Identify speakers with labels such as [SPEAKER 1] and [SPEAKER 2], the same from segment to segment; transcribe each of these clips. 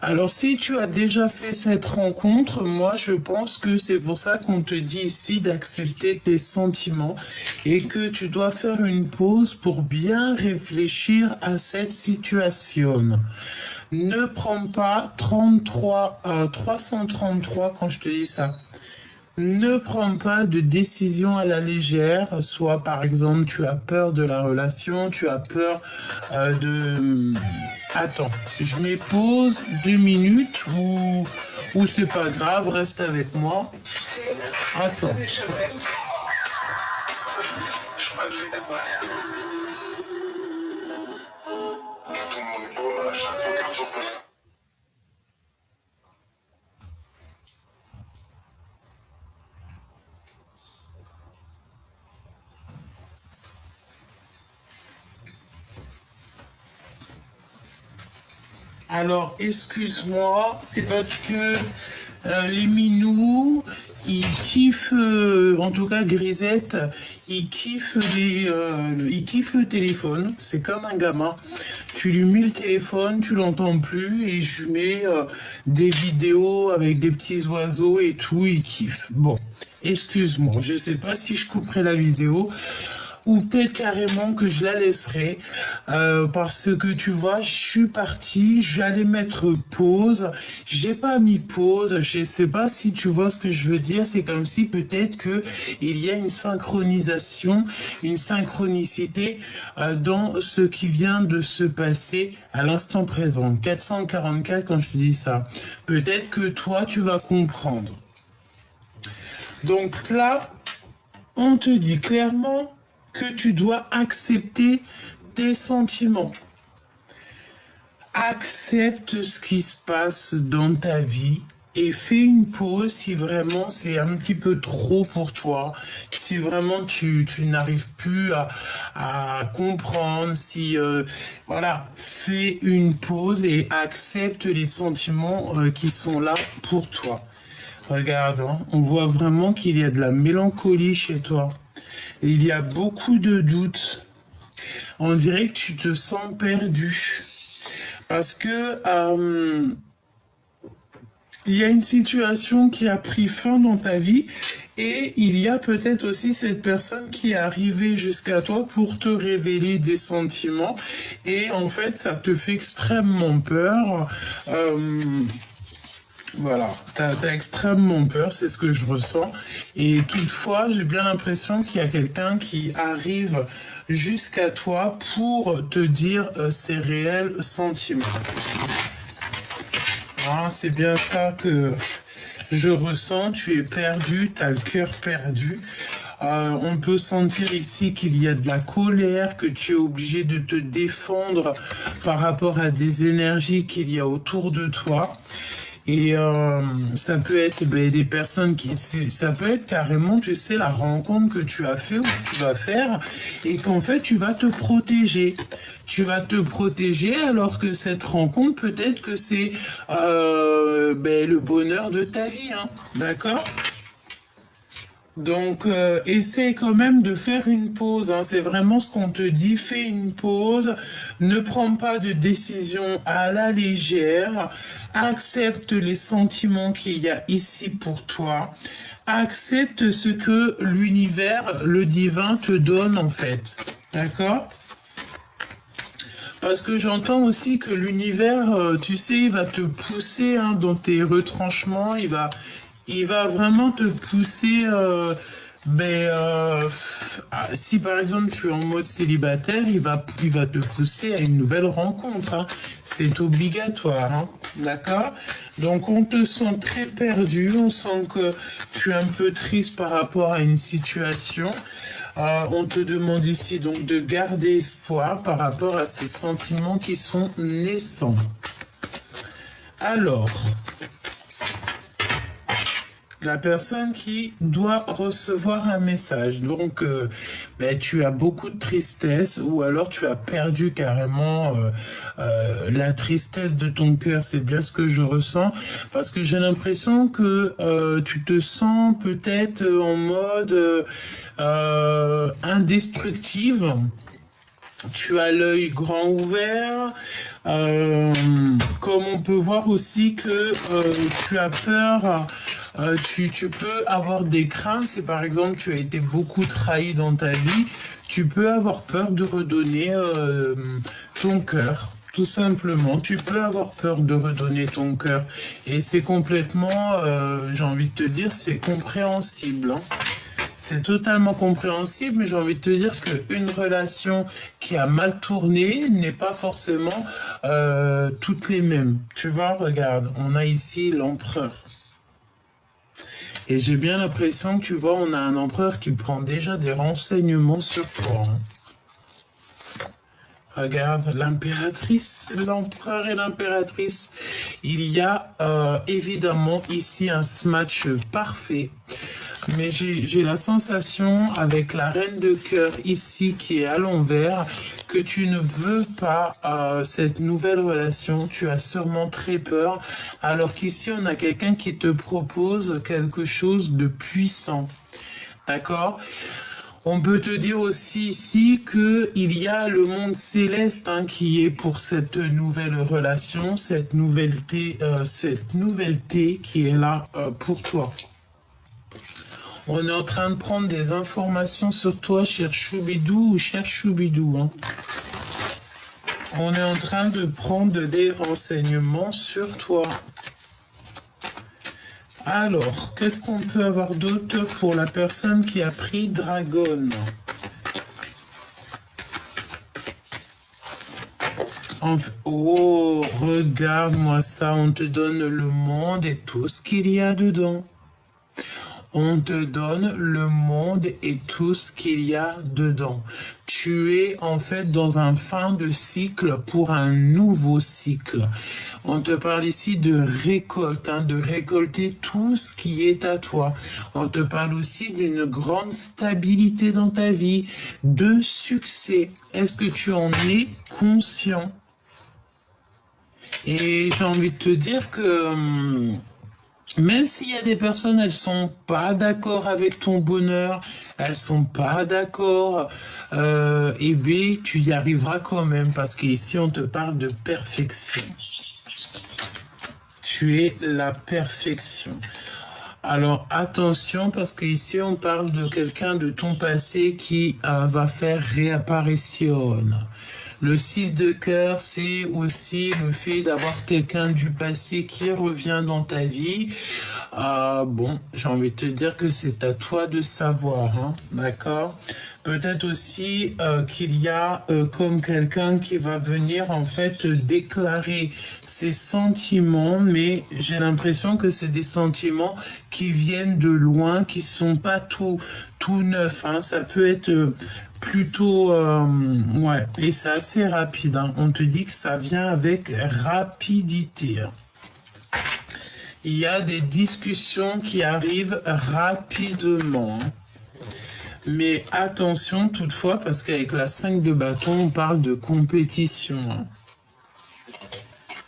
[SPEAKER 1] Alors, si tu as déjà fait cette rencontre, moi, je pense que c'est pour ça qu'on te dit ici d'accepter tes sentiments et que tu dois faire une pause pour bien réfléchir à cette situation. Ne prends pas 333 quand je te dis ça. Ne prends pas de décision à la légère, soit par exemple tu as peur de la relation, tu as peur de... Attends, je mets pause 2 minutes ou c'est pas grave, reste avec moi. Attends. Alors, excuse-moi, c'est parce que les minous, ils kiffent, en tout cas Grisette, ils kiffent ils kiffent le téléphone. C'est comme un gamin. Tu lui mets le téléphone, tu l'entends plus, et je lui mets des vidéos avec des petits oiseaux et tout, il kiffe. Bon, excuse-moi, je sais pas si je couperai la vidéo ou peut-être carrément que je la laisserai parce que tu vois, je suis parti, j'allais mettre pause, j'ai pas mis pause, je sais pas si tu vois ce que je veux dire, c'est comme si peut-être que il y a une synchronisation, une synchronicité dans ce qui vient de se passer à l'instant présent. 444 quand je te dis ça. Peut-être que toi tu vas comprendre. Donc là, on te dit clairement que tu dois accepter tes sentiments. Accepte ce qui se passe dans ta vie et fais une pause si vraiment c'est un petit peu trop pour toi, si vraiment tu n'arrives plus à comprendre, si voilà, fais une pause et accepte les sentiments qui sont là pour toi. Regarde, hein, on voit vraiment qu'il y a de la mélancolie chez toi. Et il y a beaucoup de doutes. On dirait que tu te sens perdu. Parce que il y a une situation qui a pris fin dans ta vie et il y a peut-être aussi cette personne qui est arrivée jusqu'à toi pour te révéler des sentiments. Et en fait, ça te fait extrêmement peur. Voilà, t'as extrêmement peur, c'est ce que je ressens. Et toutefois, j'ai bien l'impression qu'il y a quelqu'un qui arrive jusqu'à toi pour te dire ses réels sentiments. Ah, c'est bien ça que je ressens, tu es perdu, tu as le cœur perdu. On peut sentir ici qu'il y a de la colère, que tu es obligé de te défendre par rapport à des énergies qu'il y a autour de toi. Et ça peut être des personnes ça peut être carrément, tu sais, la rencontre que tu as fait ou que tu vas faire et qu'en fait tu vas te protéger. Tu vas te protéger alors que cette rencontre, peut-être que c'est le bonheur de ta vie, hein, d'accord ? Donc, essaie quand même de faire une pause, hein. C'est vraiment ce qu'on te dit. Fais une pause. Ne prends pas de décision à la légère. Accepte les sentiments qu'il y a ici pour toi. Accepte ce que l'univers, le divin te donne en fait. D'accord ? Parce que j'entends aussi que l'univers, tu sais, il va te pousser dans tes retranchements. Il va vraiment te pousser. Si par exemple tu es en mode célibataire, il va te pousser à une nouvelle rencontre, hein. C'est obligatoire, hein. D'accord? Donc on te sent très perdu, on sent que tu es un peu triste par rapport à une situation. On te demande ici donc de garder espoir par rapport à ces sentiments qui sont naissants. Alors, la personne qui doit recevoir un message. Donc, tu as beaucoup de tristesse ou alors tu as perdu carrément la tristesse de ton cœur. C'est bien ce que je ressens parce que j'ai l'impression que tu te sens peut-être en mode indestructible. Tu as l'œil grand ouvert, comme on peut voir aussi que tu as peur, tu peux avoir des craintes. C'est par exemple, tu as été beaucoup trahi dans ta vie. Tu peux avoir peur de redonner ton cœur. Tout simplement, tu peux avoir peur de redonner ton cœur. Et c'est complètement, j'ai envie de te dire, c'est compréhensible. Hein. C'est totalement compréhensible, mais j'ai envie de te dire qu'une relation qui a mal tourné n'est pas forcément toutes les mêmes. Tu vois, regarde, on a ici l'empereur. Et j'ai bien l'impression que, tu vois, on a un empereur qui prend déjà des renseignements sur toi. Hein. Regarde, l'impératrice, l'empereur et l'impératrice. Il y a évidemment ici un match parfait. Mais j'ai la sensation, avec la reine de cœur ici qui est à l'envers, que tu ne veux pas cette nouvelle relation. Tu as sûrement très peur. Alors qu'ici, on a quelqu'un qui te propose quelque chose de puissant. D'accord ? On peut te dire aussi ici qu'il y a le monde céleste hein, qui est pour cette nouvelle relation, cette nouveauté qui est là pour toi. On est en train de prendre des informations sur toi, cher Choubidou ou cher Choubidou. Hein. On est en train de prendre des renseignements sur toi. Alors, qu'est-ce qu'on peut avoir d'autre pour la personne qui a pris Dragon? Oh, regarde-moi ça, on te donne le monde et tout ce qu'il y a dedans. On te donne le monde et tout ce qu'il y a dedans. Tu es en fait dans un fin de cycle pour un nouveau cycle. On te parle ici de récolte, hein, de récolter tout ce qui est à toi. On te parle aussi d'une grande stabilité dans ta vie, de succès. Est-ce que tu en es conscient? Et j'ai envie de te dire que même s'il y a des personnes, elles sont pas d'accord avec ton bonheur, elles sont pas d'accord, eh bien, tu y arriveras quand même, parce qu'ici, on te parle de perfection. Tu es la perfection. Alors, attention, parce qu'ici, on parle de quelqu'un de ton passé qui va faire réapparition. Le 6 de cœur, c'est aussi le fait d'avoir quelqu'un du passé qui revient dans ta vie. Bon, j'ai envie de te dire que c'est à toi de savoir, hein, d'accord? Peut-être aussi qu'il y a comme quelqu'un qui va venir en fait déclarer ses sentiments, mais j'ai l'impression que c'est des sentiments qui viennent de loin, qui sont pas tout neufs, hein. Ça peut être plutôt, ouais, et c'est assez rapide, hein. On te dit que ça vient avec rapidité. Il y a des discussions qui arrivent rapidement. Mais attention toutefois, parce qu'avec la 5 de bâton, on parle de compétition.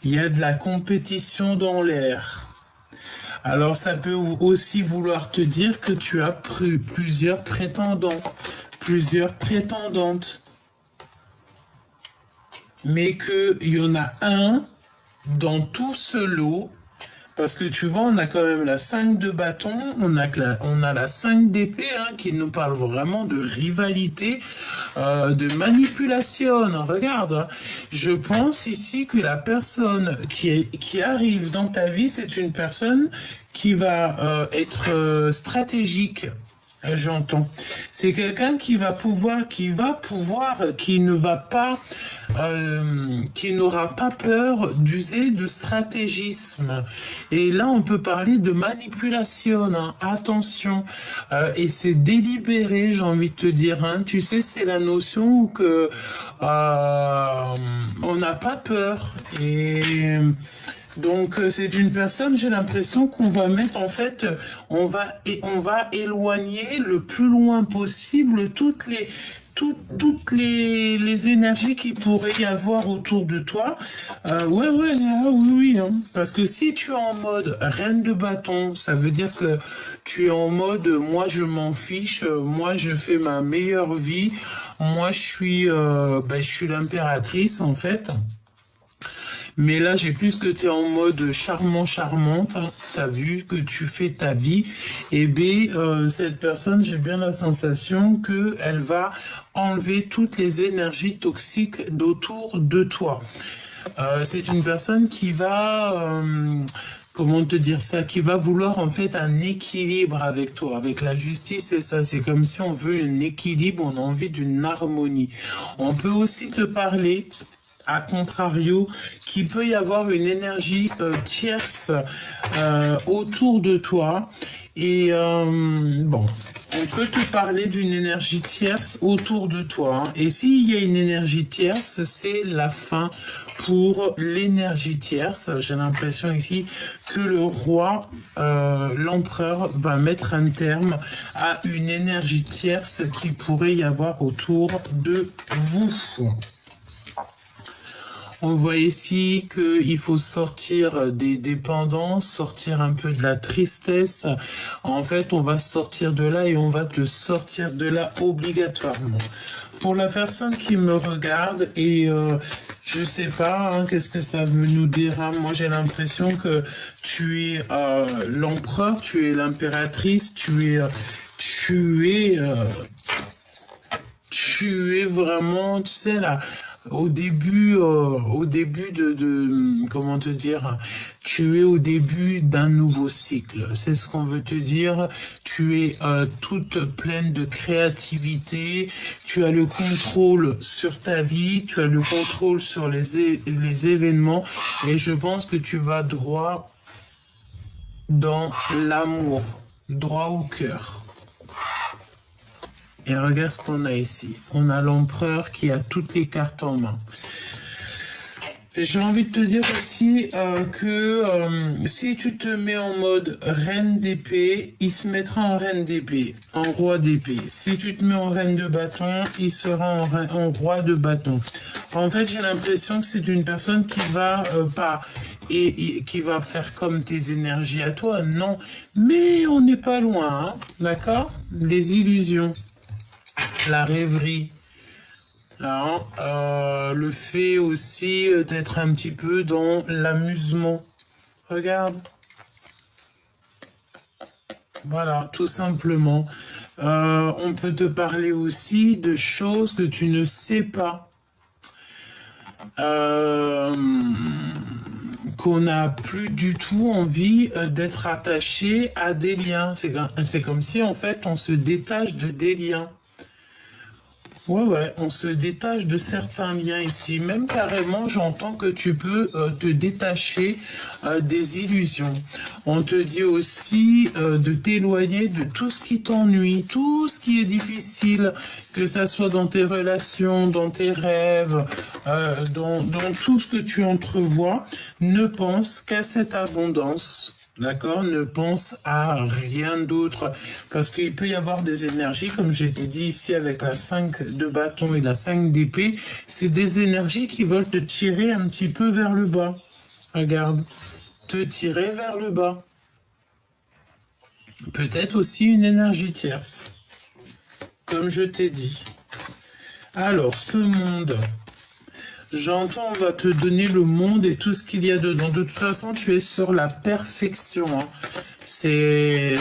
[SPEAKER 1] Il y a de la compétition dans l'air. Alors ça peut aussi vouloir te dire que tu as plusieurs prétendants, plusieurs prétendantes. Mais qu'il y en a un dans tout ce lot. Parce que tu vois, on a quand même la 5 de bâton, on a la 5 d'épée hein, qui nous parle vraiment de rivalité, de manipulation. Regarde, je pense ici que la personne qui arrive dans ta vie, c'est une personne qui va être stratégique. J'entends. C'est quelqu'un qui ne va pas, qui n'aura pas peur d'user de stratégisme. Et là, on peut parler de manipulation. Hein. Attention. Et c'est délibéré, j'ai envie de te dire. Hein. Tu sais, c'est la notion que on n'a pas peur. Et donc c'est une personne, j'ai l'impression qu'on va mettre en fait, on va éloigner le plus loin possible toutes les énergies qu'il pourrait y avoir autour de toi. Oui, hein. Parce que si tu es en mode reine de bâton, ça veut dire que tu es en mode moi je m'en fiche, moi je fais ma meilleure vie, moi je suis l'impératrice en fait. Mais là, j'ai plus que tu es en mode charmant-charmante. Hein. Tu as vu que tu fais ta vie. Et B, cette personne, j'ai bien la sensation qu'elle va enlever toutes les énergies toxiques d'autour de toi. C'est une personne qui va... comment te dire ça, qui va vouloir en fait un équilibre avec toi, avec la justice, c'est ça, c'est comme si on veut un équilibre, on a envie d'une harmonie. On peut aussi te parler, à contrario, qu'il peut y avoir une énergie tierce autour de toi, et bon... On peut te parler d'une énergie tierce autour de toi. Hein. Et s'il y a une énergie tierce, c'est la fin pour l'énergie tierce. J'ai l'impression ici que le roi, l'empereur, va mettre un terme à une énergie tierce qu'il pourrait y avoir autour de vous. On voit ici qu'il faut sortir des dépendances, sortir un peu de la tristesse. En fait, on va sortir de là et on va te sortir de là obligatoirement. Pour la personne qui me regarde et je sais pas, hein, qu'est-ce que ça veut nous dire. Hein. Moi, j'ai l'impression que tu es l'empereur, tu es l'impératrice, tu es vraiment, tu sais là. Au début de comment te dire, tu es au début d'un nouveau cycle. C'est ce qu'on veut te dire. Tu es toute pleine de créativité. Tu as le contrôle sur ta vie. Tu as le contrôle sur les événements. Et je pense que tu vas droit dans l'amour, droit au cœur. Et regarde ce qu'on a ici. On a l'empereur qui a toutes les cartes en main. J'ai envie de te dire aussi que si tu te mets en mode reine d'épée, il se mettra en reine d'épée, en roi d'épée. Si tu te mets en reine de bâton, il sera en roi de bâton. En fait, j'ai l'impression que c'est une personne qui va pas... Et qui va faire comme tes énergies à toi. Non, mais on n'est pas loin, hein, d'accord? Les illusions. La rêverie, hein, le fait aussi d'être un petit peu dans l'amusement. Regarde. Voilà, tout simplement. On peut te parler aussi de choses que tu ne sais pas. Qu'on n'a plus du tout envie d'être attaché à des liens. C'est comme si, en fait, on se détache de des liens. Ouais, on se détache de certains liens ici. Même carrément, j'entends que tu peux te détacher des illusions. On te dit aussi de t'éloigner de tout ce qui t'ennuie, tout ce qui est difficile, que ça soit dans tes relations, dans tes rêves, dans tout ce que tu entrevois. Ne pense qu'à cette abondance. D'accord? Ne pense à rien d'autre. Parce qu'il peut y avoir des énergies, comme je t'ai dit ici avec la 5 de bâton et la 5 d'épée. C'est des énergies qui veulent te tirer un petit peu vers le bas. Regarde. Te tirer vers le bas. Peut-être aussi une énergie tierce. Comme je t'ai dit. Alors, ce monde... J'entends, on va te donner le monde et tout ce qu'il y a dedans. De toute façon, tu es sur la perfection. Hein. C'est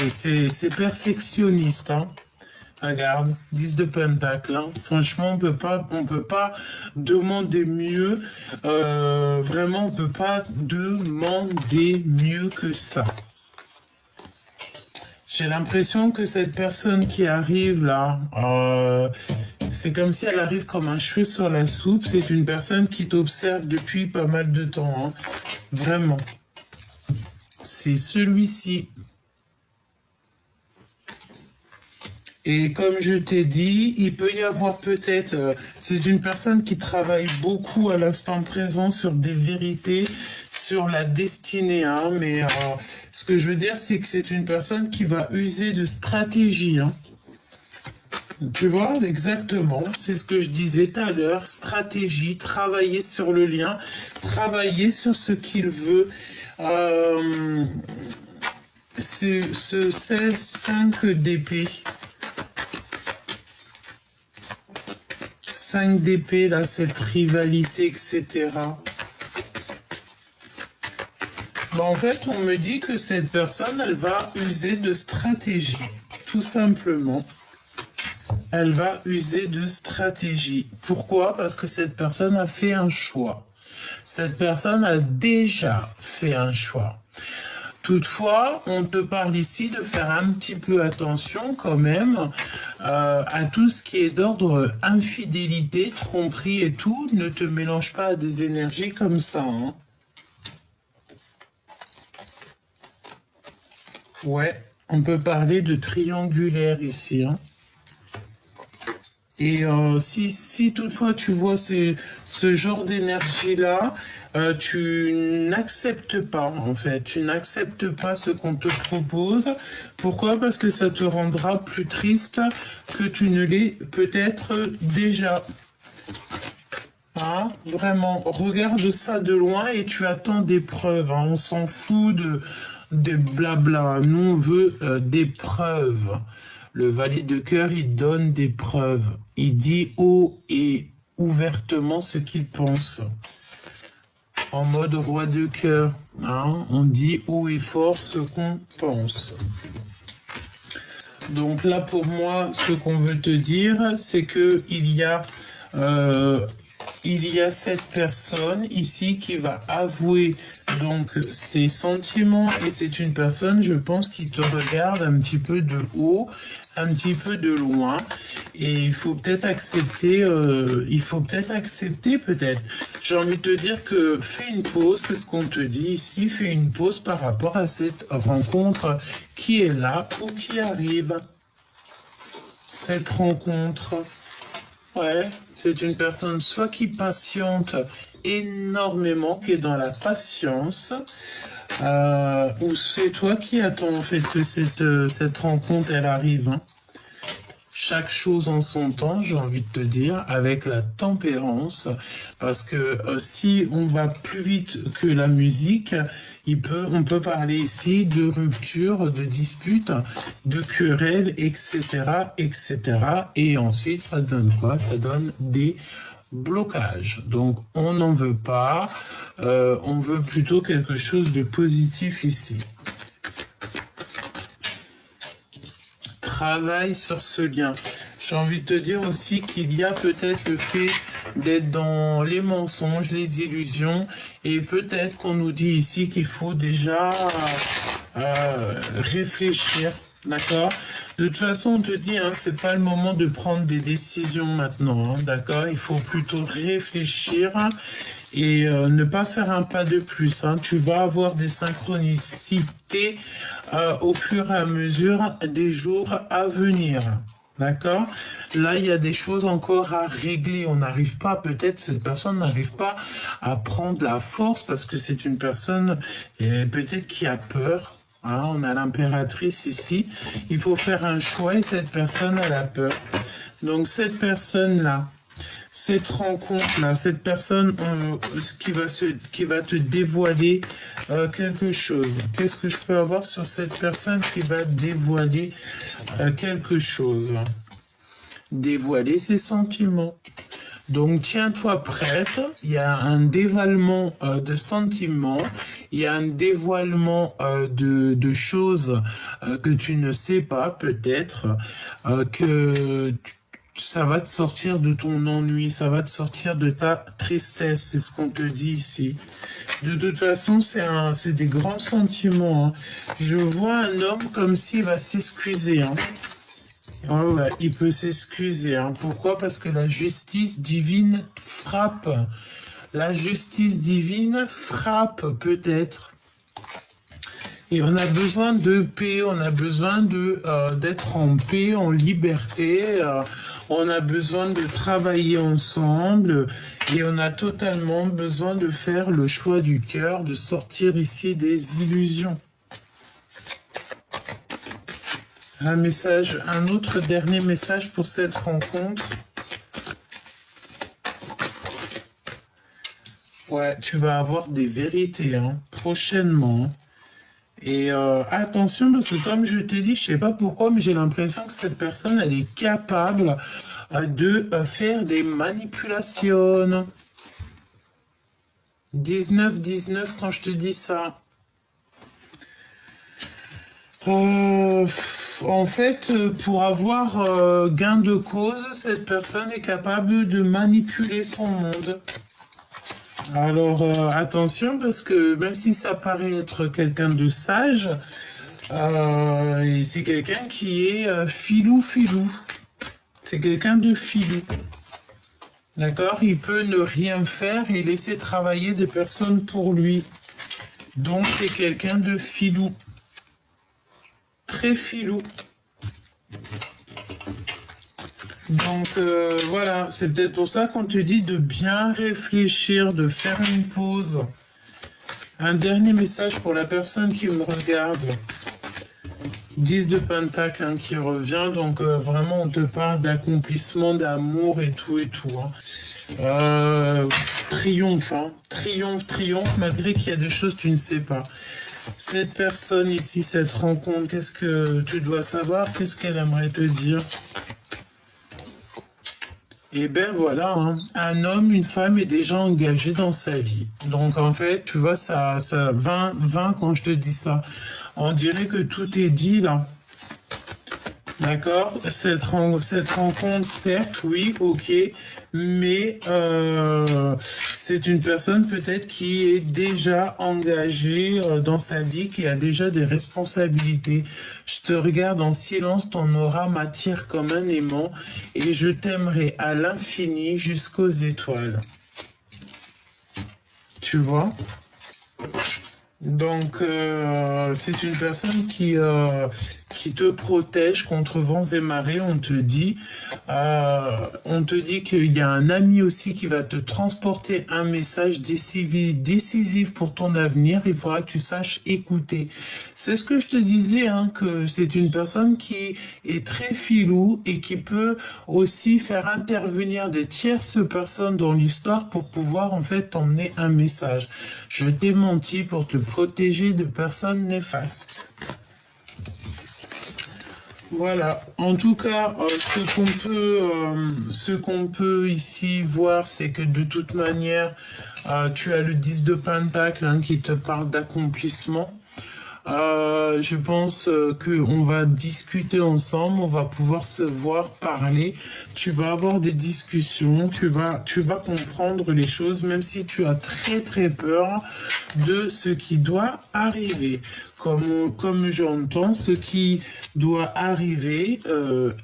[SPEAKER 1] perfectionniste. Hein. Regarde, 10 de pentacle. Hein. Franchement, on peut pas demander mieux. Vraiment, on peut pas demander mieux que ça. J'ai l'impression que cette personne qui arrive là, c'est comme si elle arrive comme un cheveu sur la soupe. C'est une personne qui t'observe depuis pas mal de temps. Hein. Vraiment. C'est celui-ci. Et comme je t'ai dit, il peut y avoir peut-être... c'est une personne qui travaille beaucoup à l'instant présent sur des vérités, sur la destinée. Hein, mais ce que je veux dire, c'est que c'est une personne qui va user de stratégie. Hein. Tu vois, exactement, c'est ce que je disais tout à l'heure, stratégie, travailler sur le lien, travailler sur ce qu'il veut. C'est ce 5 d'épée. 5 d'épée, là, cette rivalité, etc. Bah, en fait, on me dit que cette personne, elle va user de stratégie. Tout simplement. Elle va user de stratégie. Pourquoi? Parce que cette personne a fait un choix. Cette personne a déjà fait un choix. Toutefois, on te parle ici de faire un petit peu attention quand même à tout ce qui est d'ordre infidélité, tromperie et tout. Ne te mélange pas à des énergies comme ça. Hein. Ouais, on peut parler de triangulaire ici. Hein. Et si toutefois tu vois ce genre d'énergie-là, tu n'acceptes pas, en fait. Tu n'acceptes pas ce qu'on te propose. Pourquoi? Parce que ça te rendra plus triste que tu ne l'es peut-être déjà. Hein? Vraiment, regarde ça de loin et tu attends des preuves. Hein. On s'en fout de blabla. Nous, on veut des preuves. Le valet de cœur, il donne des preuves. Il dit haut et ouvertement ce qu'il pense. En mode roi de cœur, hein, on dit haut et fort ce qu'on pense. Donc là, pour moi, ce qu'on veut te dire, c'est que il y a cette personne ici qui va avouer donc ses sentiments et c'est une personne, je pense, qui te regarde un petit peu de haut, un petit peu de loin et il faut peut-être accepter, peut-être. J'ai envie de te dire que fais une pause, c'est ce qu'on te dit ici, fais une pause par rapport à cette rencontre qui est là ou qui arrive. Cette rencontre. Ouais, c'est une personne soit qui patiente énormément, qui est dans la patience, ou c'est toi qui attends en fait que cette rencontre elle arrive. Hein. Chaque chose en son temps, j'ai envie de te dire, avec la tempérance, parce que si on va plus vite que la musique, on peut parler ici de rupture, de dispute, de querelle, etc., etc. Et ensuite, ça donne quoi? Ça donne des blocages. Donc, on n'en veut pas, on veut plutôt quelque chose de positif ici. Travaille sur ce lien. J'ai envie de te dire aussi qu'il y a peut-être le fait d'être dans les mensonges, les illusions, et peut-être qu'on nous dit ici qu'il faut déjà réfléchir, d'accord? De toute façon, on te dit, hein, c'est pas le moment de prendre des décisions maintenant, hein, d'accord? Il faut plutôt réfléchir et ne pas faire un pas de plus. Hein. Tu vas avoir des synchronicités au fur et à mesure des jours à venir. D'accord? Là, il y a des choses encore à régler. On n'arrive pas, peut-être, cette personne n'arrive pas à prendre la force parce que c'est une personne peut-être qui a peur. Hein, on a l'impératrice ici. Il faut faire un choix et cette personne, elle a peur. Donc, cette personne-là, cette rencontre-là, cette personne qui va te dévoiler quelque chose. Qu'est-ce que je peux avoir sur cette personne qui va dévoiler quelque chose? Dévoiler ses sentiments. Donc, tiens-toi prête. Il y a un dévoilement de sentiments. Il y a un dévoilement de choses que tu ne sais pas, peut-être, ça va te sortir de ton ennui, ça va te sortir de ta tristesse, c'est ce qu'on te dit ici. De toute façon, c'est des grands sentiments. Hein. Je vois un homme comme s'il va s'excuser. Hein. Oh ouais, il peut s'excuser. Hein. Pourquoi? Parce que la justice divine frappe. La justice divine frappe, peut-être. Et on a besoin de paix, on a besoin d'être en paix, en liberté. On a besoin de travailler ensemble et on a totalement besoin de faire le choix du cœur, de sortir ici des illusions. Un autre dernier message pour cette rencontre. Ouais, tu vas avoir des vérités hein, prochainement. Et attention, parce que comme je t'ai dit, je sais pas pourquoi, mais j'ai l'impression que cette personne, elle est capable de faire des manipulations. 19-19 quand je te dis ça. En fait, pour avoir gain de cause, cette personne est capable de manipuler son monde. Alors attention, parce que même si ça paraît être quelqu'un de sage, et c'est quelqu'un qui est filou. C'est quelqu'un de filou. D'accord? Il peut ne rien faire et laisser travailler des personnes pour lui. Donc c'est quelqu'un de filou. Très filou. Donc voilà, c'est peut-être pour ça qu'on te dit de bien réfléchir, de faire une pause. Un dernier message pour la personne qui me regarde. 10 de Pentacle hein, qui revient, donc vraiment on te parle d'accomplissement, d'amour et tout hein. Triomphe, triomphe, malgré qu'il y a des choses que tu ne sais pas. Cette personne ici, cette rencontre, qu'est-ce que tu dois savoir? Qu'est-ce qu'elle aimerait te dire? Et ben voilà, hein, un homme, une femme est déjà engagé dans sa vie. Donc en fait, tu vois, ça 20 quand je te dis ça. On dirait que tout est dit là. D'accord? Cette rencontre, certes, oui, ok, mais c'est une personne peut-être qui est déjà engagée dans sa vie, qui a déjà des responsabilités. Je te regarde en silence, ton aura m'attire comme un aimant et je t'aimerai à l'infini jusqu'aux étoiles. Tu vois? Donc, c'est une personne qui te protège contre vents et marées. On te dit qu'il y a un ami aussi qui va te transporter un message décisif pour ton avenir. Il faudra que tu saches écouter. C'est ce que je te disais, hein, que c'est une personne qui est très filou et qui peut aussi faire intervenir des tierces personnes dans l'histoire pour pouvoir en fait t'emmener un message. Je t'ai menti pour te protéger de personnes néfastes. Voilà. En tout cas, ce qu'on peut ici voir, c'est que de toute manière, tu as le 10 de Pentacle hein, qui te parle d'accomplissement. Je pense qu'on va discuter ensemble, on va pouvoir se voir, parler. Tu vas avoir des discussions, tu vas comprendre les choses, même si tu as très peur de ce qui doit arriver. Comme j'entends, ce qui doit arriver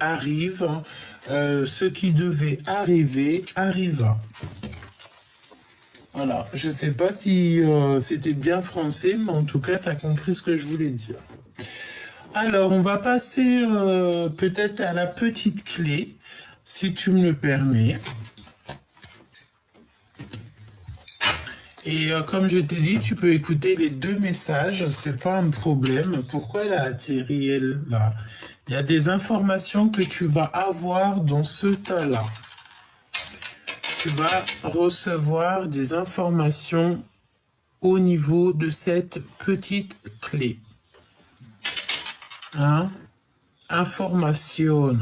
[SPEAKER 1] arrive. Ce qui devait arriver arriva. Voilà, je sais pas si c'était bien français, mais en tout cas, tu as compris ce que je voulais dire. Alors, on va passer peut-être à la petite clé, si tu me le permets. Et comme je t'ai dit, tu peux écouter les deux messages, c'est pas un problème. Pourquoi elle a atterri, elle, là? Il y a des informations que tu vas avoir dans ce tas-là. Tu vas recevoir des informations au niveau de cette petite clé. Hein? Information.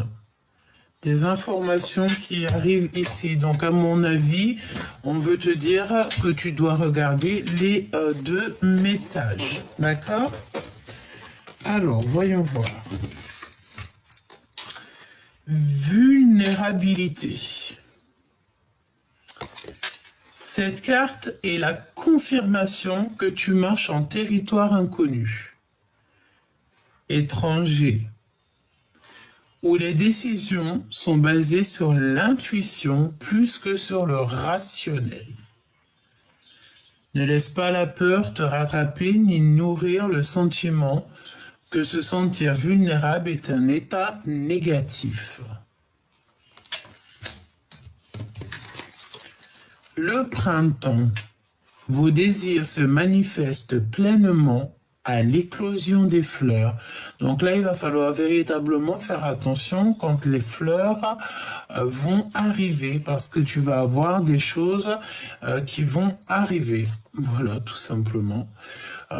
[SPEAKER 1] Des informations qui arrivent ici. Donc, à mon avis, on veut te dire que tu dois regarder les deux messages. D'accord? Alors, voyons voir. Vulnérabilité. Cette carte est la confirmation que tu marches en territoire inconnu, étranger, où les décisions sont basées sur l'intuition plus que sur le rationnel. Ne laisse pas la peur te rattraper ni nourrir le sentiment que se sentir vulnérable est un état négatif. Le printemps, vos désirs se manifestent pleinement à l'éclosion des fleurs. Donc là, il va falloir véritablement faire attention quand les fleurs vont arriver, parce que tu vas avoir des choses qui vont arriver. Voilà, tout simplement.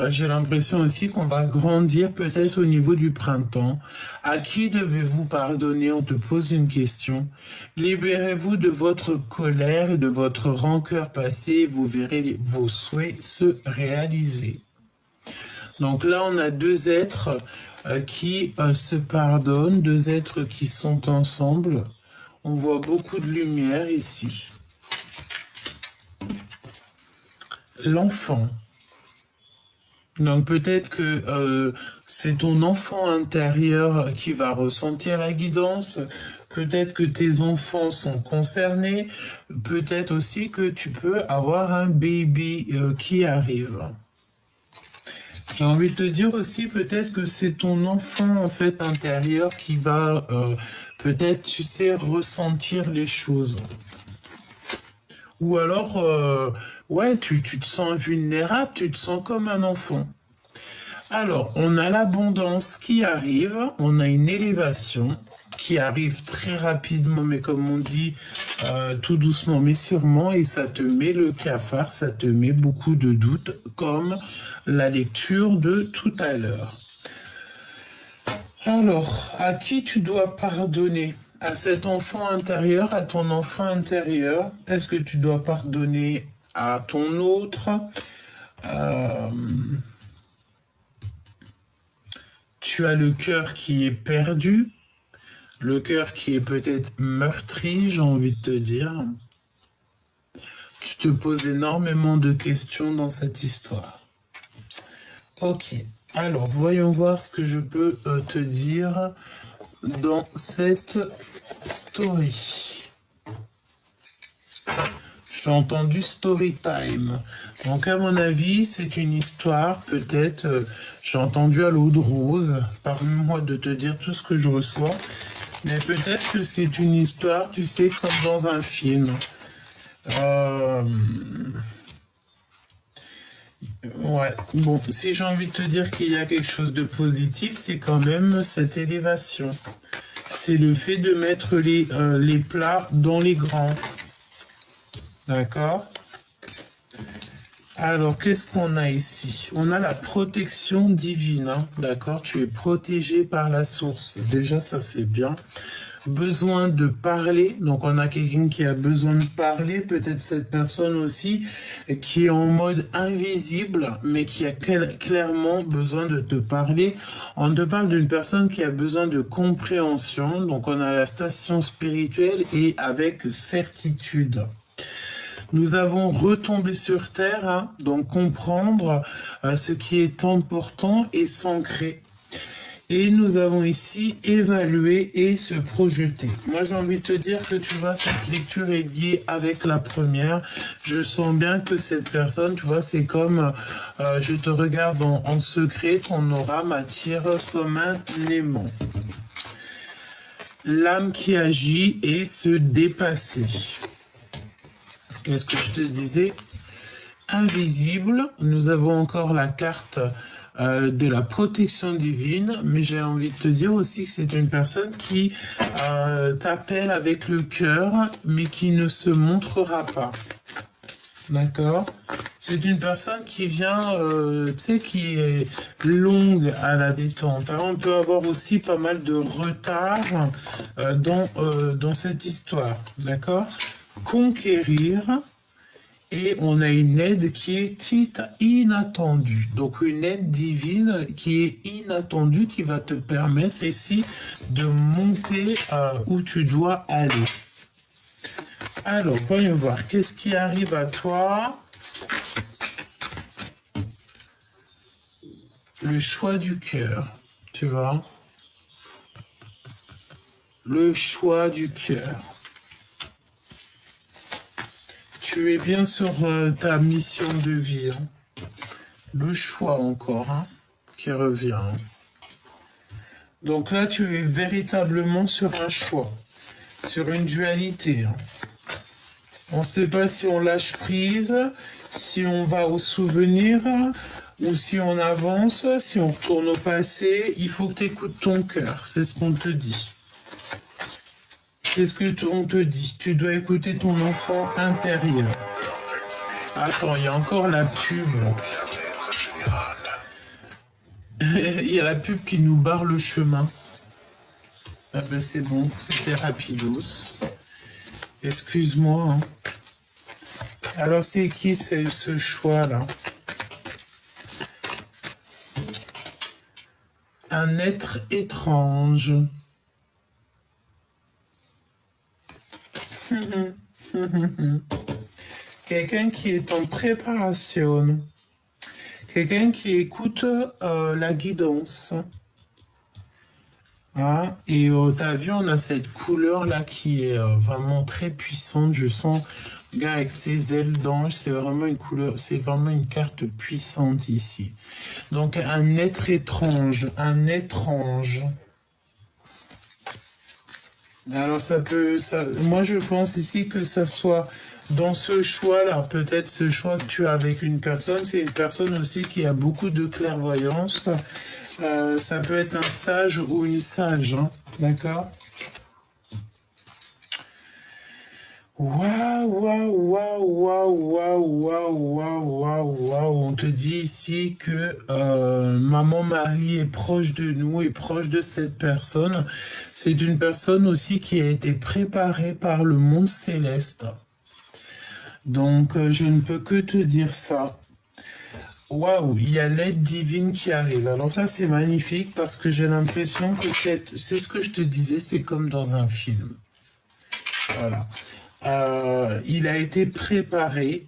[SPEAKER 1] J'ai l'impression aussi qu'on va grandir peut-être au niveau du printemps. À qui devez-vous pardonner? On te pose une question. Libérez-vous de votre colère et de votre rancœur passée et vous verrez vos souhaits se réaliser. Donc là, on a deux êtres qui se pardonnent, deux êtres qui sont ensemble. On voit beaucoup de lumière ici. L'enfant. Donc peut-être que c'est ton enfant intérieur qui va ressentir la guidance. Peut-être que tes enfants sont concernés. Peut-être aussi que tu peux avoir un baby qui arrive. J'ai envie de te dire aussi peut-être que c'est ton enfant en fait intérieur qui va peut-être, tu sais, ressentir les choses. Ou alors, ouais, tu te sens vulnérable, tu te sens comme un enfant. Alors, on a l'abondance qui arrive, on a une élévation qui arrive très rapidement, mais comme on dit, tout doucement mais sûrement, et ça te met le cafard, ça te met beaucoup de doutes, comme la lecture de tout à l'heure. Alors, à qui tu dois pardonner? À cet enfant intérieur, à ton enfant intérieur? Est-ce que tu dois pardonner à ton autre? Tu as le cœur qui est perdu, le cœur qui est peut-être meurtri, j'ai envie de te dire. Tu te poses énormément de questions dans cette histoire. Ok, alors voyons voir ce que je peux te dire dans cette story. J'ai entendu story time. Donc à mon avis, c'est une histoire, peut-être, j'ai entendu à l'eau de rose, pardonne-moi de te dire tout ce que je reçois, mais peut-être que c'est une histoire, tu sais, comme dans un film. Ouais, bon, si j'ai envie de te dire qu'il y a quelque chose de positif, c'est quand même cette élévation. C'est le fait de mettre les plats dans les grands. D'accord? Alors, qu'est-ce qu'on a ici? On a la protection divine, hein, d'accord? Tu es protégé par la source. Déjà, ça, c'est bien. Besoin de parler. Donc, on a quelqu'un qui a besoin de parler. Peut-être cette personne aussi qui est en mode invisible, mais qui a clairement besoin de te parler. On te parle d'une personne qui a besoin de compréhension. Donc, on a la station spirituelle et avec certitude. Nous avons retombé sur Terre, hein, donc comprendre ce qui est important et s'ancrer. Et nous avons ici évalué et se projeter. Moi, j'ai envie de te dire que tu vois, cette lecture est liée avec la première. Je sens bien que cette personne, tu vois, c'est comme je te regarde en secret, ton aura m'attire comme un aimant. L'âme qui agit et se dépasser. Qu'est-ce que je te disais? Invisible, nous avons encore la carte de la protection divine, mais j'ai envie de te dire aussi que c'est une personne qui t'appelle avec le cœur, mais qui ne se montrera pas. D'accord? C'est une personne qui vient, tu sais, qui est longue à la détente. Hein. On peut avoir aussi pas mal de retard dans cette histoire. D'accord? Conquérir, et on a une aide qui est inattendue. Donc une aide divine qui est inattendue, qui va te permettre ici de monter où tu dois aller. Alors, voyons voir, qu'est-ce qui arrive à toi? Le choix du cœur, tu vois? Le choix du cœur. Tu es bien sur ta mission de vie. Hein. Le choix encore, hein, qui revient. Hein. Donc là, tu es véritablement sur un choix, sur une dualité. Hein. On ne sait pas si on lâche prise, si on va au souvenir, ou si on avance, si on retourne au passé. Il faut que tu écoutes ton cœur, c'est ce qu'on te dit. Qu'est-ce qu'on te dit? Tu dois écouter ton enfant intérieur. Attends, il y a encore la pub. Il y a la pub qui nous barre le chemin. Ah ben c'est bon, c'était rapidos. Excuse-moi. Hein. Alors c'est qui ce choix-là? un être étrange. Quelqu'un qui est en préparation. Quelqu'un qui écoute la guidance. Ah, et t'as vu, on a cette couleur là qui est vraiment très puissante. Je sens, regarde, avec ses ailes d'ange, c'est vraiment une couleur, c'est vraiment une carte puissante ici. Donc un être étrange, un étrange. Alors moi je pense ici que ça soit dans ce choix-là, peut-être ce choix que tu as avec une personne, c'est une personne aussi qui a beaucoup de clairvoyance. Ça peut être un sage ou une sage, hein, d'accord? Waouh, waouh, waouh, waouh, waouh, waouh, waouh, waouh, waouh. On te dit ici que Maman Marie est proche de nous, est proche de cette personne. C'est une personne aussi qui a été préparée par le monde céleste. Donc, je ne peux que te dire ça. Waouh, il y a l'aide divine qui arrive. Alors ça, c'est magnifique parce que j'ai l'impression que c'est ce que je te disais, c'est comme dans un film. Voilà. Il a été préparé.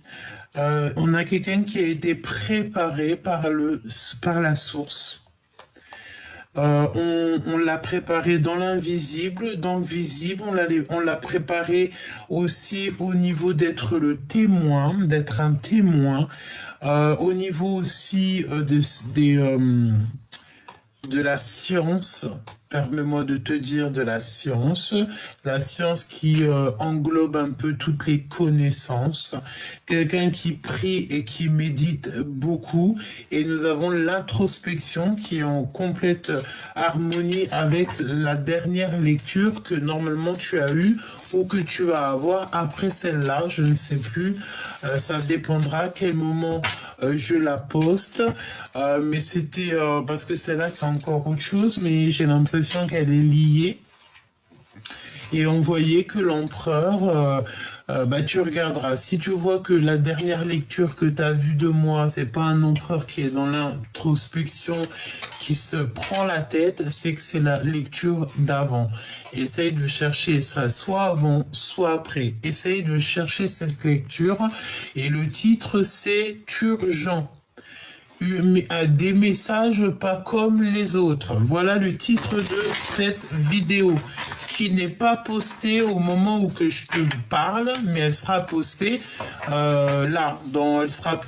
[SPEAKER 1] On a quelqu'un qui a été préparé par la source. On l'a préparé dans l'invisible, dans le visible, on l'a préparé aussi au niveau d'être le témoin, d'être un témoin, au niveau aussi de la science. Permets-moi de te dire de la science qui englobe un peu toutes les connaissances, quelqu'un qui prie et qui médite beaucoup, et nous avons l'introspection qui est en complète harmonie avec la dernière lecture que normalement tu as eue ou que tu vas avoir après celle-là, je ne sais plus, ça dépendra à quel moment je la poste, mais c'était parce que celle-là c'est encore autre chose, mais j'ai l'impression qu'elle est liée. Et on voyait que l'empereur, tu regarderas, si tu vois que la dernière lecture que tu as vue de moi, c'est pas un empereur qui est dans l'introspection, qui se prend la tête, c'est que c'est la lecture d'avant. Essaye de chercher ça, soit avant, soit après. Essaye de chercher cette lecture. Et le titre, c'est Urgent. Des messages pas comme les autres. Voilà le titre de cette vidéo qui n'est pas postée au moment où que je te parle, mais elle sera postée elle sera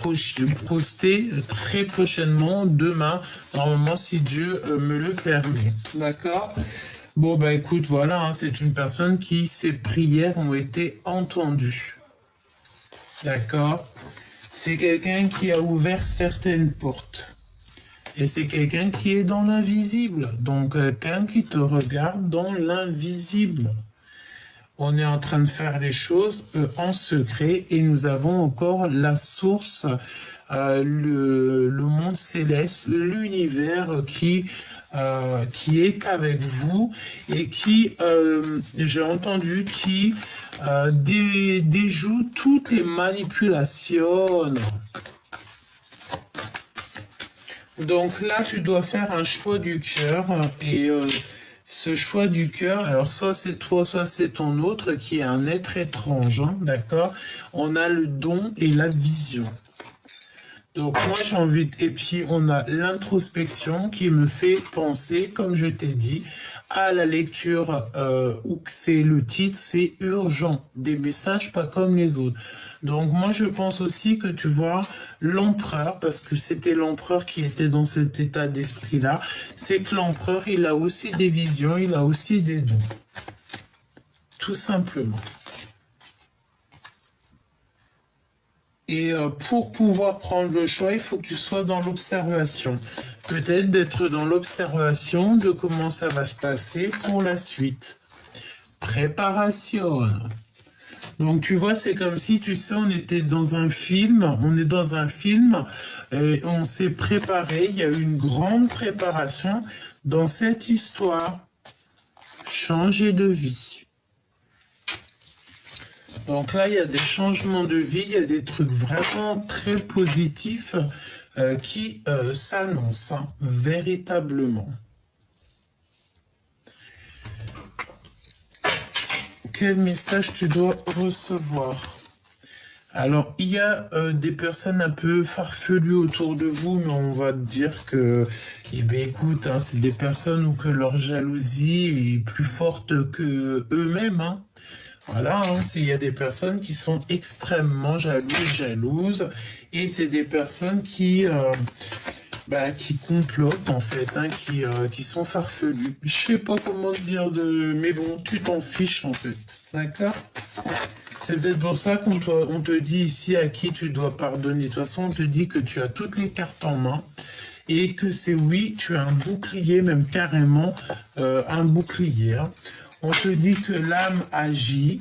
[SPEAKER 1] postée très prochainement, demain, normalement si Dieu me le permet. D'accord? Bon bah écoute, voilà, hein, c'est une personne qui ses prières ont été entendues. D'accord? C'est quelqu'un qui a ouvert certaines portes. Et c'est quelqu'un qui est dans l'invisible. Donc, quelqu'un qui te regarde dans l'invisible. On est en train de faire les choses en secret et nous avons encore la source, le monde céleste, l'univers qui est avec vous et qui, j'ai entendu, qui déjoue toutes les manipulations. Donc là, tu dois faire un choix du cœur et ce choix du cœur, alors soit c'est toi, soit c'est ton autre qui est un être étrange, hein, d'accord? On a le don et la vision. Donc moi j'ai envie, et puis on a l'introspection qui me fait penser, comme je t'ai dit, à la lecture où c'est le titre, c'est urgent, des messages pas comme les autres. Donc moi je pense aussi que tu vois l'empereur, parce que c'était l'empereur qui était dans cet état d'esprit-là, c'est que l'empereur il a aussi des visions, il a aussi des dons. Tout simplement. Et pour pouvoir prendre le choix, il faut que tu sois dans l'observation. Peut-être d'être dans l'observation de comment ça va se passer pour la suite. Préparation. Donc tu vois, c'est comme si, tu sais, on était dans un film, on est dans un film, et on s'est préparé, il y a eu une grande préparation dans cette histoire. Changer de vie. Donc là, il y a des changements de vie, il y a des trucs vraiment très positifs qui s'annoncent, hein, véritablement. quel message tu dois recevoir? Alors, il y a des personnes un peu farfelues autour de vous, mais on va te dire que, eh bien, écoute, hein, c'est des personnes où que leur jalousie est plus forte que eux-mêmes, hein. Voilà, hein, il y a des personnes qui sont extrêmement jalouses, et c'est des personnes qui complotent en fait, hein, qui sont farfelues. Je sais pas comment te dire mais bon, tu t'en fiches en fait, d'accord? C'est peut-être pour ça on te dit ici à qui tu dois pardonner. De toute façon, on te dit que tu as toutes les cartes en main et que c'est oui, tu as un bouclier, même carrément un bouclier, hein. On te dit que l'âme agit,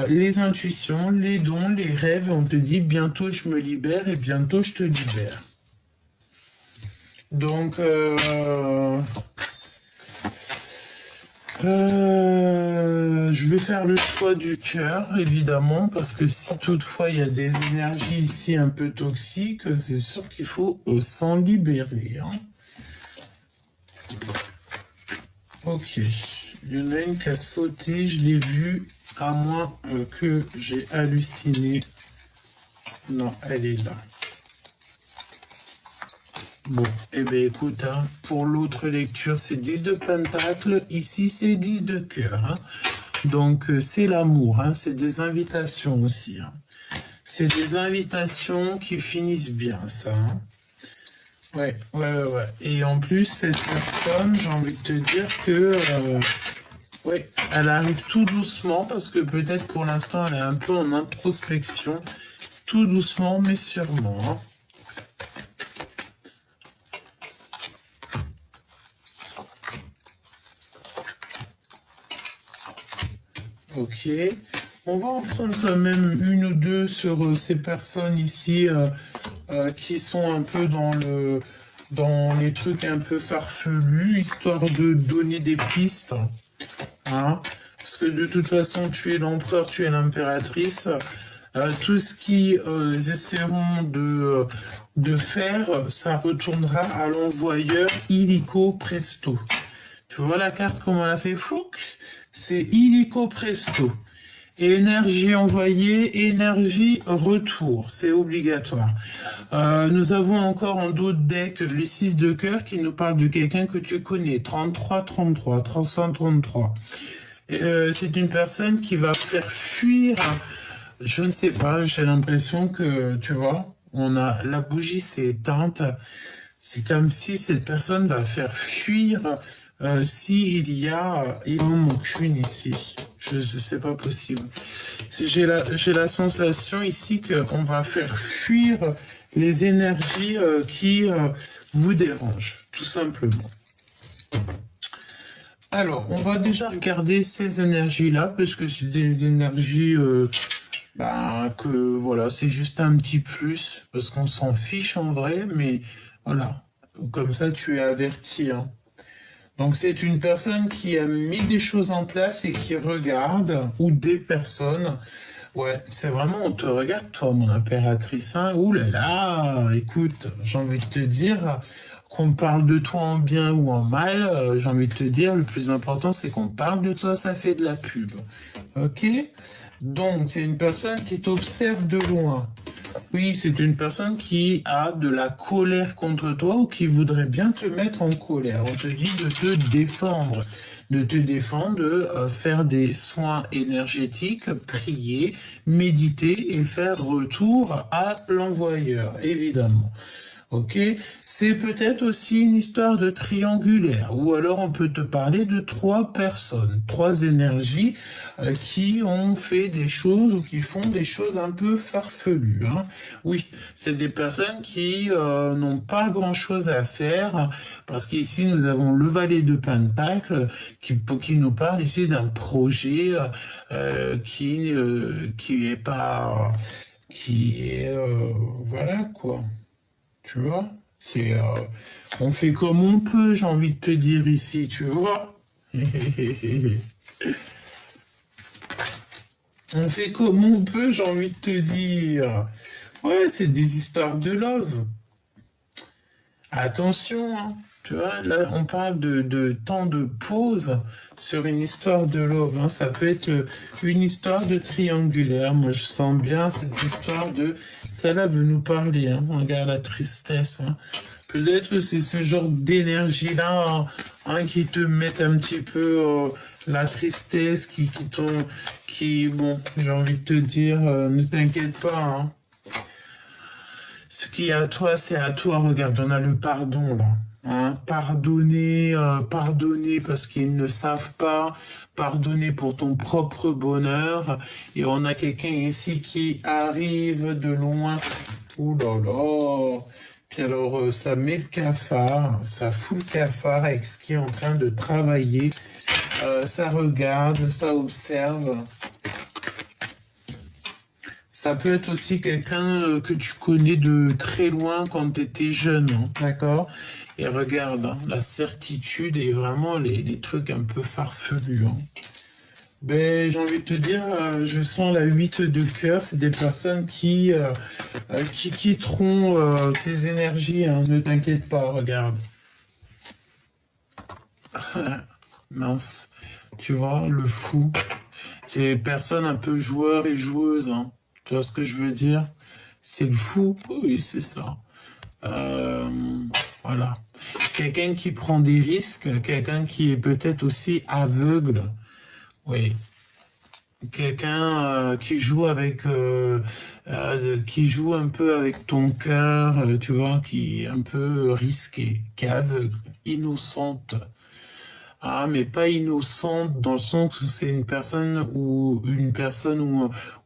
[SPEAKER 1] les intuitions, les dons, les rêves, on te dit bientôt je me libère et bientôt je te libère. Donc, je vais faire le choix du cœur, évidemment, parce que si toutefois il y a des énergies ici un peu toxiques, c'est sûr qu'il faut s'en libérer, hein. Ok, il y en a une qui a sauté, je l'ai vue, à moins que j'ai halluciné. Non, elle est là. Bon, eh bien écoute, hein, pour l'autre lecture, c'est 10 de pentacle, ici c'est 10 de cœur, hein. Donc c'est l'amour, hein, c'est des invitations aussi, hein. C'est des invitations qui finissent bien, ça, hein. Ouais. Et en plus, cette personne, j'ai envie de te dire que, ouais, elle arrive tout doucement, parce que peut-être pour l'instant, elle est un peu en introspection, tout doucement, mais sûrement, hein. Ok, on va en prendre quand même une ou deux sur ces personnes ici qui sont un peu dans les trucs un peu farfelus, histoire de donner des pistes, hein, parce que de toute façon tu es l'empereur, tu es l'impératrice, tout ce qu'ils essaieront de faire, ça retournera à l'envoyeur illico presto. Tu vois la carte comment elle a fait fouc? C'est illico presto. Énergie envoyée, énergie retour, c'est obligatoire. Nous avons encore en d'autres decks le 6 de cœur qui nous parle de quelqu'un que tu connais, 33, 333. C'est une personne qui va faire fuir, je ne sais pas, j'ai l'impression que, tu vois, la bougie s'est éteinte. C'est comme si cette personne va faire fuir s'il y a il en manque une ici. C'est pas possible. J'ai la sensation ici qu'on va faire fuir les énergies qui vous dérangent, tout simplement. Alors, on va déjà regarder ces énergies-là, parce que c'est des énergies que voilà, c'est juste un petit plus, parce qu'on s'en fiche en vrai, mais voilà, comme ça tu es averti, hein. Donc c'est une personne qui a mis des choses en place et qui regarde, ou des personnes. Ouais, c'est vraiment, on te regarde, toi, mon impératrice, hein. Ouh là là, écoute, j'ai envie de te dire, qu'on parle de toi en bien ou en mal, j'ai envie de te dire, le plus important, c'est qu'on parle de toi, ça fait de la pub. Ok? Donc, c'est une personne qui t'observe de loin. Oui, c'est une personne qui a de la colère contre toi ou qui voudrait bien te mettre en colère. On te dit de te défendre, de faire des soins énergétiques, prier, méditer et faire retour à l'envoyeur, évidemment. Ok, c'est peut-être aussi une histoire de triangulaire, ou alors on peut te parler de 3 personnes, 3 énergies qui ont fait des choses ou qui font des choses un peu farfelues, hein. Oui, c'est des personnes qui n'ont pas grand-chose à faire, parce qu'ici nous avons le valet de Pentacle qui nous parle ici d'un projet qui est pas, qui est voilà quoi. Tu vois, on fait comme on peut, j'ai envie de te dire ici, tu vois. On fait comme on peut, j'ai envie de te dire. Ouais, c'est des histoires de love. Attention, hein. Tu vois, là, on parle de temps de pause sur une histoire de love, hein. Ça peut être une histoire de triangulaire. Moi, je sens bien cette histoire de... Celle-là veut nous parler, hein. Regarde la tristesse, hein. Peut-être que c'est ce genre d'énergie-là, hein, qui te met un petit peu la tristesse, bon, j'ai envie de te dire, ne t'inquiète pas, hein. Ce qui est à toi, c'est à toi. Regarde, on a le pardon là. Hein. Pardonner, pardonner parce qu'ils ne savent pas, pardonner pour ton propre bonheur. Et on a quelqu'un ici qui arrive de loin. Ouh là là. Puis alors, ça met le cafard, ça fout le cafard avec ce qui est en train de travailler. Ça regarde, ça observe. Ça peut être aussi quelqu'un que tu connais de très loin quand tu étais jeune, hein, d'accord? Et regarde, hein, la certitude et vraiment les trucs un peu farfelus. Hein. Ben, j'ai envie de te dire, je sens la 8 de cœur, c'est des personnes qui quitteront tes énergies, hein, ne t'inquiète pas, regarde. Mince, tu vois, le fou. C'est des personnes un peu joueurs et joueuses, hein. Tu vois ce que je veux dire? C'est le fou, oui, c'est ça. Voilà. Quelqu'un qui prend des risques, quelqu'un qui est peut-être aussi aveugle, oui. Quelqu'un qui joue un peu avec ton cœur, tu vois, qui est un peu risqué, qui est aveugle, innocente. Ah, mais pas innocente dans le sens où c'est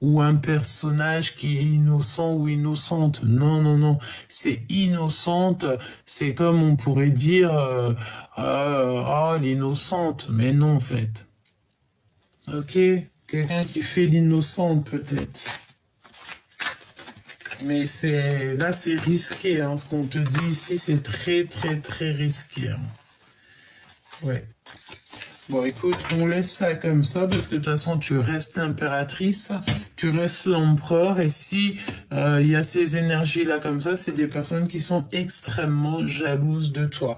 [SPEAKER 1] ou un personnage qui est innocent ou innocente. Non, non, non. C'est innocente. C'est comme on pourrait dire, oh, l'innocente. Mais non, en fait. Ok. Quelqu'un qui fait l'innocente, peut-être. Mais là, c'est risqué, hein. Ce qu'on te dit ici, c'est très, très, très risqué. Hein. Ouais. Bon, écoute, on laisse ça comme ça parce que de toute façon, tu restes l'impératrice, tu restes l'empereur et si il y a ces énergies-là comme ça, c'est des personnes qui sont extrêmement jalouses de toi.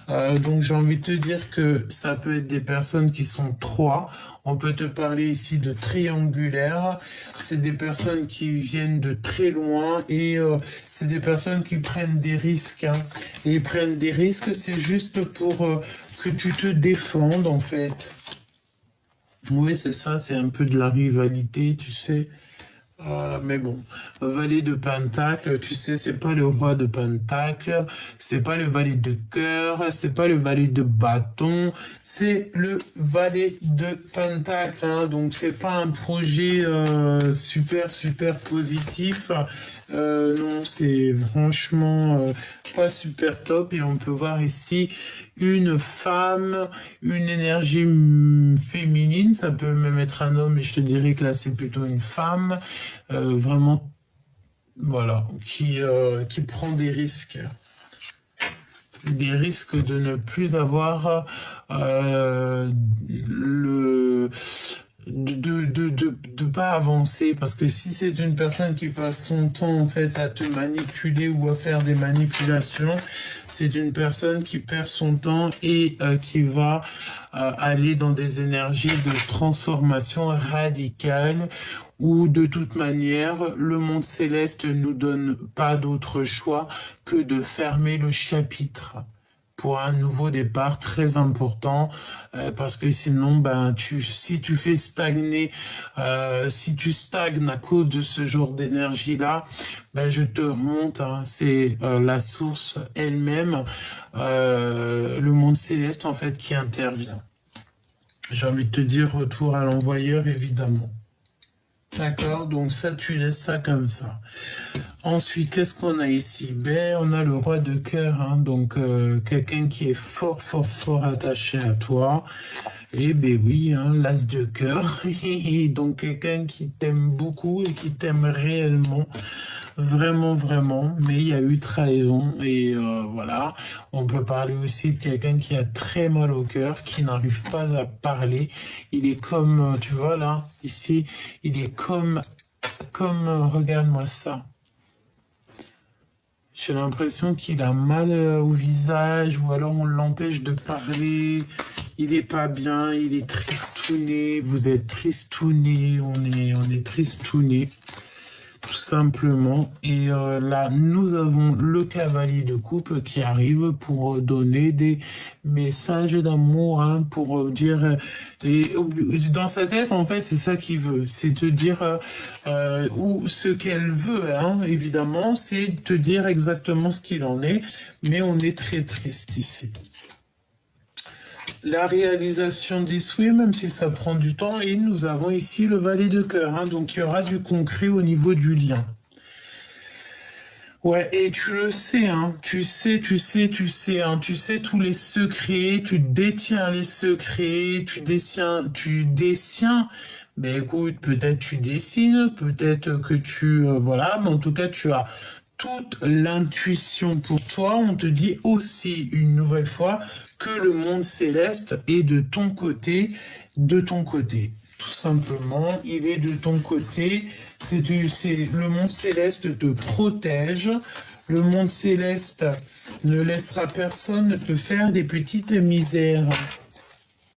[SPEAKER 1] Donc, j'ai envie de te dire que ça peut être des personnes qui sont trois. On peut te parler ici de triangulaire. C'est des personnes qui viennent de très loin et c'est des personnes qui prennent des risques. Hein. Et ils prennent des risques, c'est juste pour... que tu te défendes, en fait. Oui, c'est ça, c'est un peu de la rivalité, tu sais. Mais bon, valet de Pentacle, tu sais, c'est pas le roi de Pentacle, c'est pas le valet de cœur, c'est pas le valet de bâton, c'est le valet de Pentacle. Hein, donc c'est pas un projet super super positif. Non, c'est franchement pas super top. Et on peut voir ici une femme, une énergie féminine. Ça peut même être un homme, mais je te dirais que là, c'est plutôt une femme. Vraiment, voilà, qui prend des risques. Des risques de ne plus avoir de pas avancer parce que si c'est une personne qui passe son temps en fait à te manipuler ou à faire des manipulations, c'est une personne qui perd son temps et qui va aller dans des énergies de transformation radicale où de toute manière le monde céleste nous donne pas d'autre choix que de fermer le chapitre pour un nouveau départ très important parce que sinon si tu fais stagner si tu stagnes à cause de ce genre d'énergie là je te remonte hein, c'est la source elle-même le monde céleste en fait qui intervient. J'ai envie de te dire retour à l'envoyeur évidemment. D'accord, donc ça, tu laisses ça comme ça. Ensuite, qu'est-ce qu'on a ici? On a le roi de cœur, hein, donc quelqu'un qui est fort, fort, fort attaché à toi. Et oui, hein, l'as de cœur. Donc quelqu'un qui t'aime beaucoup et qui t'aime réellement. Vraiment, vraiment. Mais il y a eu trahison. Et voilà. On peut parler aussi de quelqu'un qui a très mal au cœur, qui n'arrive pas à parler. Il est comme, tu vois là, ici, il est comme regarde-moi ça. J'ai l'impression qu'il a mal au visage ou alors on l'empêche de parler. Il est pas bien, il est tristouné. Vous êtes tristouné, on est tristouné. Tout simplement. Et là, nous avons le cavalier de coupe qui arrive pour donner des messages d'amour, hein, pour dire... et dans sa tête, en fait, c'est ça qu'il veut. C'est te dire ou ce qu'elle veut, hein, évidemment, c'est te dire exactement ce qu'il en est. Mais on est très triste ici. La réalisation des souhaits, même si ça prend du temps, et nous avons ici le valet de cœur, hein, donc il y aura du concret au niveau du lien. Ouais, et tu le sais, hein, tu sais, hein, tu sais tous les secrets, tu détiens les secrets, tu détiens, ben écoute, peut-être tu dessines, peut-être que tu, voilà, mais en tout cas tu as toute l'intuition pour toi. On te dit aussi une nouvelle fois que le monde céleste est de ton côté, tout simplement, il est de ton côté. Le monde céleste te protège. Le monde céleste ne laissera personne te faire des petites misères.